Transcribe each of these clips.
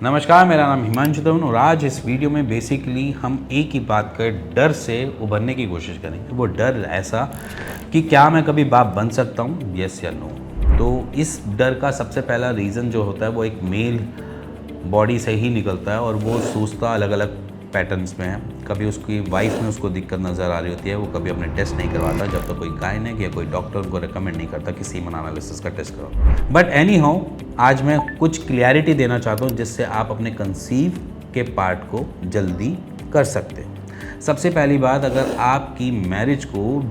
नमस्कार, मेरा नाम हिमांशु धवन और आज इस वीडियो में बेसिकली हम एक ही बात कर डर से उभरने की कोशिश करेंगे। वो डर ऐसा कि क्या मैं कभी बाप बन सकता हूँ, यस या नो। तो इस डर का सबसे पहला रीज़न जो होता है वो एक मेल बॉडी से ही निकलता है और वो सोचता अलग अलग पैटर्न्स में है। कभी उसकी वाइफ में उसको दिक्कत नज़र आ रही होती है, वो कभी अपने टेस्ट नहीं करवाता जब तक कोई गायनेक या कोई डॉक्टर उनको रिकमेंड नहीं करता कि सीमन एनालिसिस का टेस्ट कराओ। बट एनी हाउ, आज मैं कुछ क्लियरिटी देना चाहता हूँ जिससे आप अपने कंसीव के पार्ट को जल्दी कर सकते हैं। सबसे पहली बात, अगर आपकी मैरिज को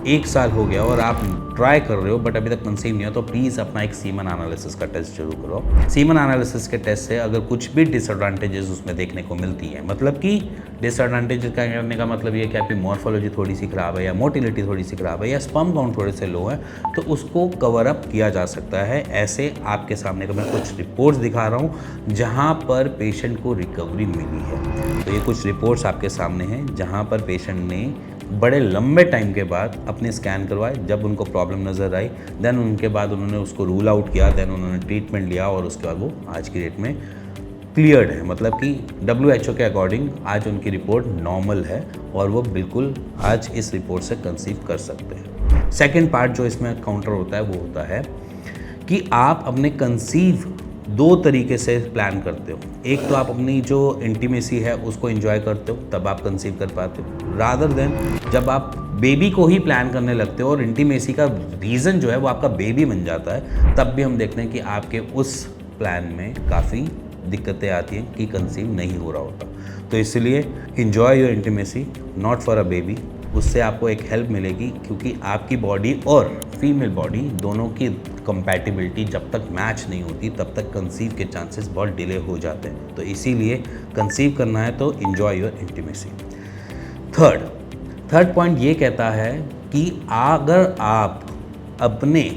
1 साल हो गया और आप ट्राई कर रहे हो बट अभी तक कंसीव नहीं हो, तो प्लीज़ अपना एक सीमन एनालिसिस का टेस्ट जरूर करो। सीमन एनालिसिस के टेस्ट से अगर कुछ भी डिसएडवांटेजेस उसमें देखने को मिलती है, मतलब कि डिसएडवांटेजेस का करने का मतलब ये है कि आपकी मॉर्फोलॉजी थोड़ी सी ख़राब है या मोटिलिटी थोड़ी सी ख़राब है या स्पर्म काउंट थोड़े से लो है, तो उसको कवर अप किया जा सकता है। ऐसे आपके सामने का मैं कुछ रिपोर्ट्स दिखा रहा हूँ जहाँ पर पेशेंट को रिकवरी मिली है। तो ये कुछ रिपोर्ट्स आपके सामने हैं जहाँ पर पेशेंट ने बड़े लंबे टाइम के बाद अपने स्कैन करवाए, जब उनको प्रॉब्लम नज़र आई, देन उनके बाद उन्होंने उसको रूल आउट किया, देन उन्होंने ट्रीटमेंट लिया और उसके बाद वो आज की डेट में क्लियर्ड है। मतलब कि WHO के अकॉर्डिंग आज उनकी रिपोर्ट नॉर्मल है और वो बिल्कुल आज इस रिपोर्ट से कंसीव कर सकते हैं। सेकेंड पार्ट जो इसमें काउंटर होता है वो होता है कि आप अपने कंसीव 2 तरीके से प्लान करते हो। एक तो आप अपनी जो इंटीमेसी है उसको एंजॉय करते हो, तब आप कंसीव कर पाते हो, रादर देन जब आप बेबी को ही प्लान करने लगते हो और इंटीमेसी का रीज़न जो है वो आपका बेबी बन जाता है, तब भी हम देखते हैं कि आपके उस प्लान में काफ़ी दिक्कतें आती हैं कि कंसीव नहीं हो रहा होता। तो इसलिए enjoy your intimacy, not for a baby. उससे आपको एक हेल्प मिलेगी क्योंकि आपकी बॉडी और फीमेल बॉडी दोनों की कंपैटिबिलिटी जब तक मैच नहीं होती तब तक कंसीव के चांसेस बहुत डिले हो जाते हैं। तो इसीलिए कंसीव करना है तो enjoy your intimacy. Third point ये कहता है कि अगर आप अपने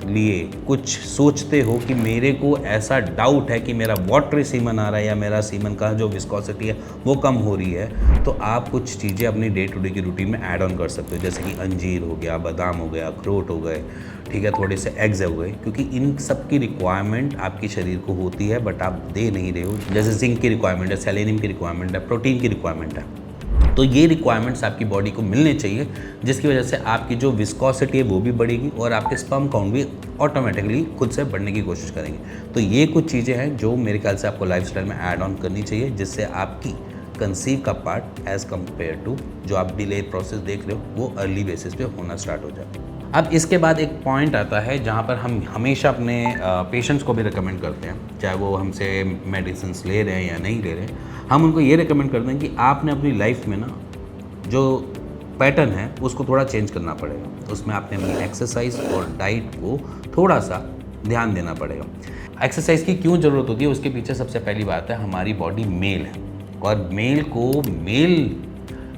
लिए कुछ सोचते हो कि मेरे को ऐसा डाउट है कि मेरा वाटरी सीमन आ रहा है या मेरा सीमन का जो विस्कोसिटी है वो कम हो रही है, तो आप कुछ चीज़ें अपनी डे टू डे की रूटीन में ऐड ऑन कर सकते हो, जैसे कि अंजीर हो गया, बादाम हो गया, अखरोट हो गए, ठीक है, थोड़े से एग्स हो गए, क्योंकि इन सब की रिक्वायरमेंट आपके शरीर को होती है बट आप दे नहीं रहे हो। जैसे जिंक की रिक्वायरमेंट है, सेलेनियम की रिक्वायरमेंट है, प्रोटीन की रिक्वायरमेंट है। तो ये रिक्वायरमेंट्स आपकी बॉडी को मिलने चाहिए, जिसकी वजह से आपकी जो विस्कोसिटी है वो भी बढ़ेगी और आपके स्पर्म काउंट भी ऑटोमेटिकली खुद से बढ़ने की कोशिश करेंगे। तो ये कुछ चीज़ें हैं जो मेरे ख्याल से आपको लाइफस्टाइल में ऐड ऑन करनी चाहिए, जिससे आपकी कंसीव का पार्ट एज़ कम्पेयर टू जो आप डिले प्रोसेस देख रहे हो वो अर्ली बेसिस पे होना स्टार्ट हो जाए। अब इसके बाद एक पॉइंट आता है जहाँ पर हम हमेशा अपने पेशेंट्स को भी रिकमेंड करते हैं, चाहे वो हमसे मेडिसिन ले रहे हैं या नहीं ले रहे हैं, हम उनको ये रिकमेंड करते हैं कि आपने अपनी लाइफ में ना जो पैटर्न है उसको थोड़ा चेंज करना पड़ेगा। उसमें आपने अपनी एक्सरसाइज और डाइट को थोड़ा सा ध्यान देना पड़ेगा। एक्सरसाइज की क्यों ज़रूरत होती है, उसके पीछे सबसे पहली बात है हमारी बॉडी मेल है और मेल को मेल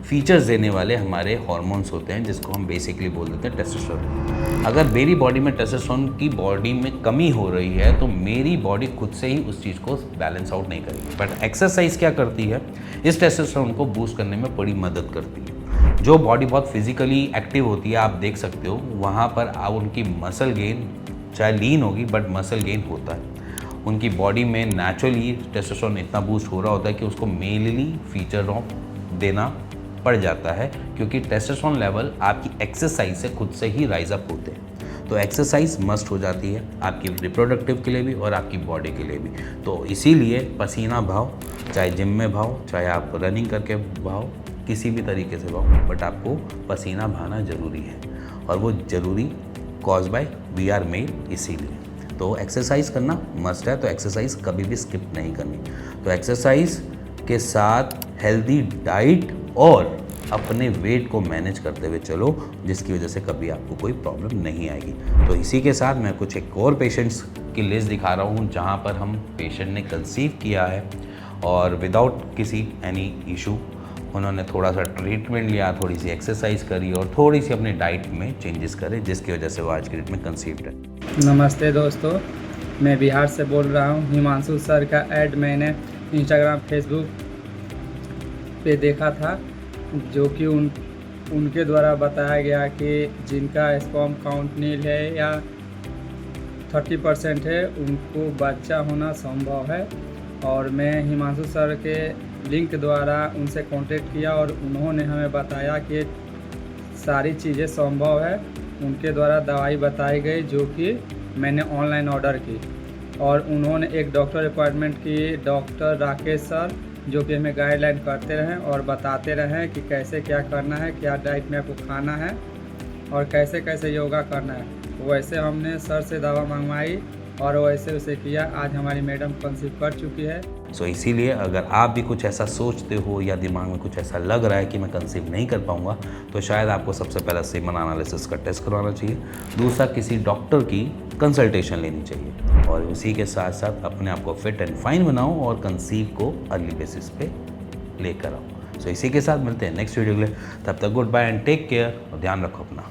फीचर्स देने वाले हमारे हार्मोन्स होते हैं, जिसको हम बेसिकली बोल देते हैं टेस्टोस्टेरोन। अगर मेरी बॉडी में टेस्टोस्टेरोन की बॉडी में कमी हो रही है तो मेरी बॉडी खुद से ही उस चीज़ को बैलेंस आउट नहीं करेगी। बट एक्सरसाइज क्या करती है, इस टेस्टोस्टेरोन को बूस्ट करने में बड़ी मदद करती है। जो बॉडी बहुत फिजिकली एक्टिव होती है, आप देख सकते हो वहाँ पर आप उनकी मसल गेन चाहे लीन होगी बट मसल गेन होता है। उनकी बॉडी में नेचुरली टेस्टोस्टेरोन इतना बूस्ट हो रहा होता है कि उसको मेनली फीचर ऑफ देना पड़ जाता है, क्योंकि टेस्टोस्टेरोन लेवल आपकी एक्सरसाइज से खुद से ही राइज अप होते हैं। तो एक्सरसाइज मस्ट हो जाती है आपकी रिप्रोडक्टिव के लिए भी और आपकी बॉडी के लिए भी। तो इसीलिए पसीना बहाओ, चाहे जिम में बहाओ, चाहे आप रनिंग करके बहाओ, किसी भी तरीके से बहाओ, बट आपको पसीना बहाना ज़रूरी है और वो ज़रूरी cause by we are male, इसीलिए तो एक्सरसाइज करना मस्ट है। तो एक्सरसाइज कभी भी स्किप नहीं करनी। तो एक्सरसाइज के साथ हेल्दी डाइट और अपने वेट को मैनेज करते हुए चलो, जिसकी वजह से कभी आपको कोई प्रॉब्लम नहीं आएगी। तो इसी के साथ मैं कुछ एक और पेशेंट्स की लिस्ट दिखा रहा हूँ जहाँ पर हम पेशेंट ने कंसीव किया है और विदाउट किसी एनी इशू उन्होंने थोड़ा सा ट्रीटमेंट लिया, थोड़ी सी एक्सरसाइज करी और थोड़ी सी अपनी डाइट में चेंजेस करे, जिसकी वजह से वो आज की डेट में कंसीव्ड है। नमस्ते दोस्तों, मैं बिहार से बोल रहा हूँ। हिमांशु सर का ऐड मैंने इंस्टाग्राम फेसबुक पे देखा था, जो कि उनके द्वारा बताया गया कि जिनका स्पर्म काउंट नील है या 30% है उनको बच्चा होना संभव है। और मैं हिमांशु सर के लिंक द्वारा उनसे कांटेक्ट किया और उन्होंने हमें बताया कि सारी चीज़ें संभव है। उनके द्वारा दवाई बताई गई जो कि मैंने ऑनलाइन ऑर्डर की, और उन्होंने एक डॉक्टर अपॉइंटमेंट की, डॉक्टर राकेश सर, जो कि हमें गाइडलाइन करते रहें और बताते रहें कि कैसे क्या करना है, क्या डाइट में आपको खाना है और कैसे कैसे योगा करना है। वैसे हमने सर से दवा मंगवाई और वैसे उसे किया। आज हमारी मैडम कंसीव कर चुकी है। सो इसीलिए अगर आप भी कुछ ऐसा सोचते हो या दिमाग में कुछ ऐसा लग रहा है कि मैं कंसीव नहीं कर पाऊंगा, तो शायद आपको सबसे पहले सीमन एनालिसिस का टेस्ट करवाना चाहिए, दूसरा किसी डॉक्टर की कंसल्टेशन लेनी चाहिए, और उसी के साथ साथ अपने आप को फिट एंड फाइन बनाओ और कंसीव को अर्ली बेसिस पे लेकर आओ। सो इसी के साथ मिलते हैं नेक्स्ट वीडियो के लिए। तब तक good bye and take care और ध्यान रखो अपना।